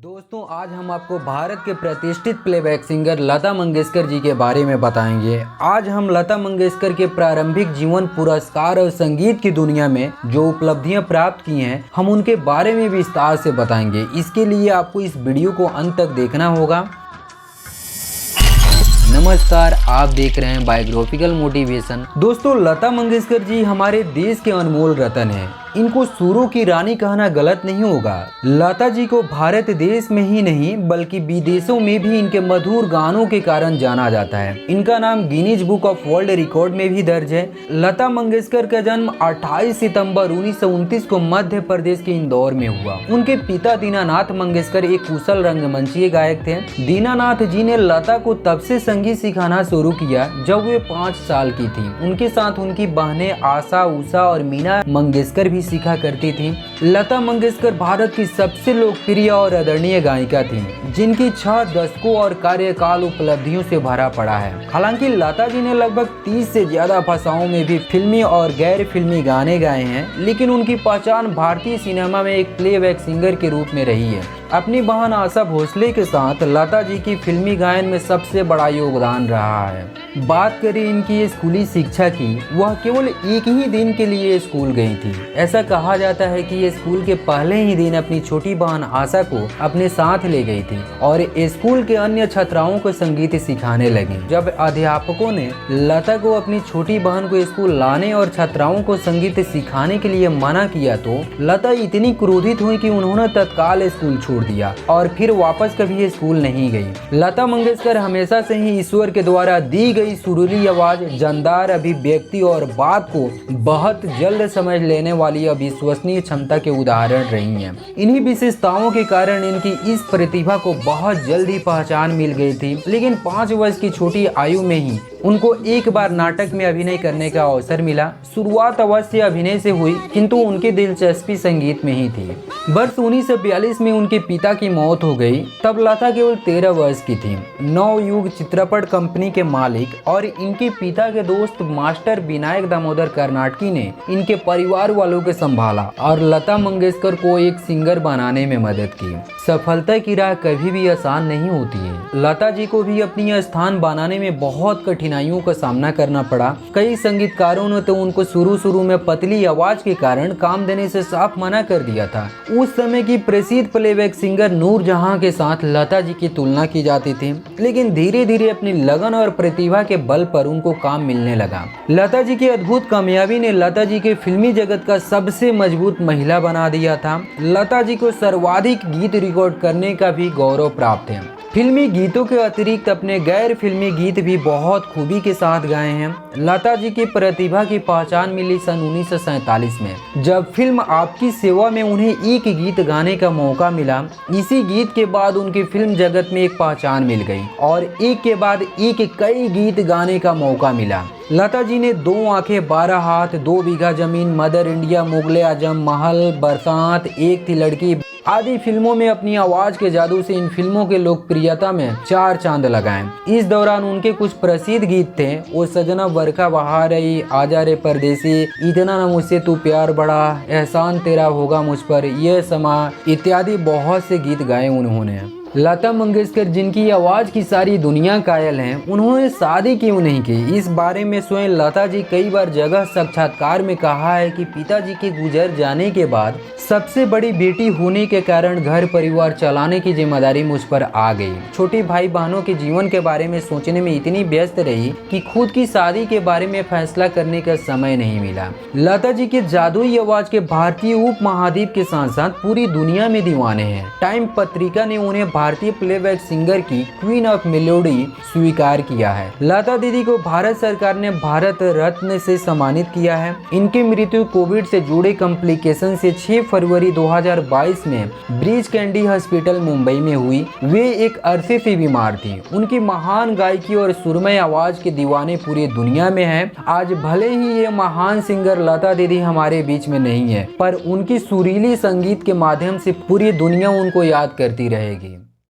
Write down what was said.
दोस्तों आज हम आपको भारत के प्रतिष्ठित प्लेबैक सिंगर लता मंगेशकर जी के बारे में बताएंगे। आज हम लता मंगेशकर के प्रारंभिक जीवन, पुरस्कार और संगीत की दुनिया में जो उपलब्धियां प्राप्त की हैं, हम उनके बारे में विस्तार से बताएंगे। इसके लिए आपको इस वीडियो को अंत तक देखना होगा। नमस्कार, आप देख रहे हैं बायोग्राफिकल मोटिवेशन। दोस्तों लता मंगेशकर जी हमारे देश के अनमोल रत्न हैं। इनको सुरों की रानी कहना गलत नहीं होगा। लता जी को भारत देश में ही नहीं बल्कि विदेशों में भी इनके मधुर गानों के कारण जाना जाता है। इनका नाम Guinness book of world record में भी दर्ज है। लता मंगेशकर का जन्म 28 सितंबर 1929 को मध्य प्रदेश के इंदौर में हुआ। उनके पिता दीनानाथ मंगेशकर एक कुशल रंगमंचीय गायक थे। दीनानाथ जी ने लता को तब से संगीत सिखाना शुरू किया जब वे 5 साल की थी। उनके साथ उनकी बहनें आशा, उषा और मीना मंगेशकर भी सीखा करती थी। लता मंगेशकर भारत की सबसे लोकप्रिय और आदरणीय गायिका थी, जिनकी 6 दशकों और कार्यकाल उपलब्धियों से भरा पड़ा है। हालांकि लता जी ने लगभग 30 से ज्यादा भाषाओं में भी फिल्मी और गैर फिल्मी गाने गाए हैं, लेकिन उनकी पहचान भारतीय सिनेमा में एक प्लेबैक सिंगर के रूप में रही है। अपनी बहन आशा भोसले के साथ लता जी की फिल्मी गायन में सबसे बड़ा योगदान रहा है। बात करें इनकी स्कूली शिक्षा की, वह केवल एक ही दिन के लिए स्कूल गई थी। ऐसा कहा जाता है कि ये स्कूल के पहले ही दिन अपनी छोटी बहन आशा को अपने साथ ले गई थी और स्कूल के अन्य छात्राओं को संगीत सिखाने लगी। जब अध्यापकों ने लता को अपनी छोटी बहन को स्कूल लाने और छात्राओं को संगीत सिखाने के लिए मना किया तो लता इतनी क्रोधित हुई कि उन्होंने तत्काल स्कूल छोड़ दिया और फिर वापस कभी स्कूल नहीं गई। लता मंगेशकर हमेशा से ही ईश्वर के द्वारा दी गई सुरीली आवाज, जानदार अभिव्यक्ति और बात को बहुत जल्द समझ लेने वाली अविश्वसनीय क्षमता के उदाहरण रही हैं। इन्हीं विशेषताओं के कारण इनकी इस प्रतिभा को बहुत जल्द ही पहचान मिल गई थी। लेकिन 5 वर्ष की छोटी आयु में ही उनको एक बार नाटक में अभिनय करने का अवसर मिला। शुरुआत अवश्य अभिनय से हुई, किंतु उनकी दिलचस्पी संगीत में ही थी। वर्ष 1942 में उनके पिता की मौत हो गई। तब लता केवल 13 वर्ष की थी। नवयुग चित्रपट कंपनी के मालिक और इनके पिता के दोस्त मास्टर विनायक दामोदर कर्नाटकी ने इनके परिवार वालों को संभाला और लता मंगेशकर को एक सिंगर बनाने में मदद की। सफलता की राह कभी भी आसान नहीं होती है। लता जी को भी अपनी स्थान बनाने में बहुत कठिनाइयों का सामना करना पड़ा। कई संगीतकारों ने तो उनको शुरू में पतली आवाज के कारण काम देने से साफ मना कर दिया था। उस समय की प्रसिद्ध प्लेबैक सिंगर नूरजहां के साथ लता जी की तुलना की जाती थी, लेकिन धीरे धीरे अपनी लगन और प्रतिभा के बल पर उनको काम मिलने लगा। लता जी की अद्भुत कामयाबी ने लता जी के फिल्मी जगत का सबसे मजबूत महिला बना दिया था। लता जी को सर्वाधिक गीत रिकॉर्ड करने का भी गौरव प्राप्त है। फिल्मी गीतों के अतिरिक्त अपने गैर फिल्मी गीत भी बहुत खूबी के साथ गाए हैं। लता जी की प्रतिभा की पहचान मिली सन 1947 में, जब फिल्म आपकी सेवा में उन्हें एक गीत गाने का मौका मिला। इसी गीत के बाद उनकी फिल्म जगत में एक पहचान मिल गई और एक के बाद एक कई गीत गाने का मौका मिला। लता जी ने 2 आंखें, 12 हाथ, 2 बीघा जमीन, मदर इंडिया, मुगले आजम, महल, बरसात, एक थी लड़की आदि फिल्मों में अपनी आवाज के जादू से इन फिल्मों के लोकप्रियता में 4 चांद लगाए। इस दौरान उनके कुछ प्रसिद्ध गीत थे, वो सजना बरखा बहा रही, आजा रे परदेसी, इतना ना मुझसे तू प्यार बड़ा, एहसान तेरा होगा मुझ पर, ये समा इत्यादि बहुत से गीत गाए उन्होंने। लता मंगेशकर, जिनकी आवाज़ की सारी दुनिया कायल है, उन्होंने शादी क्यों नहीं की? इस बारे में स्वयं लता जी कई बार जगह साक्षात्कार में कहा है कि पिताजी के गुजर जाने के बाद सबसे बड़ी बेटी होने के कारण घर परिवार चलाने की जिम्मेदारी मुझ पर आ गई। छोटी भाई बहनों के जीवन के बारे में सोचने में इतनी व्यस्त रही कि खुद की शादी के बारे में फैसला करने का समय नहीं मिला। लता जी के जादुई आवाज़ के भारतीय उप महाद्वीप के साथ साथ पूरी दुनिया में दीवाने हैं। टाइम पत्रिका ने उन्हें भारतीय प्लेबैक सिंगर की क्वीन ऑफ मेलोडी स्वीकार किया है। लता दीदी को भारत सरकार ने भारत रत्न से सम्मानित किया है। इनकी मृत्यु कोविड से जुड़े कॉम्प्लिकेशन से 6 फरवरी 2022 में ब्रीच कैंडी हॉस्पिटल मुंबई में हुई। वे एक अरसे से बीमार थी। उनकी महान गायकी और सुरमय आवाज के दीवाने पूरी दुनिया में हैं। आज भले ही ये महान सिंगर लता दीदी हमारे बीच में नहीं है, पर उनकी सुरीली संगीत के माध्यम से पूरी दुनिया उनको याद करती रहेगी।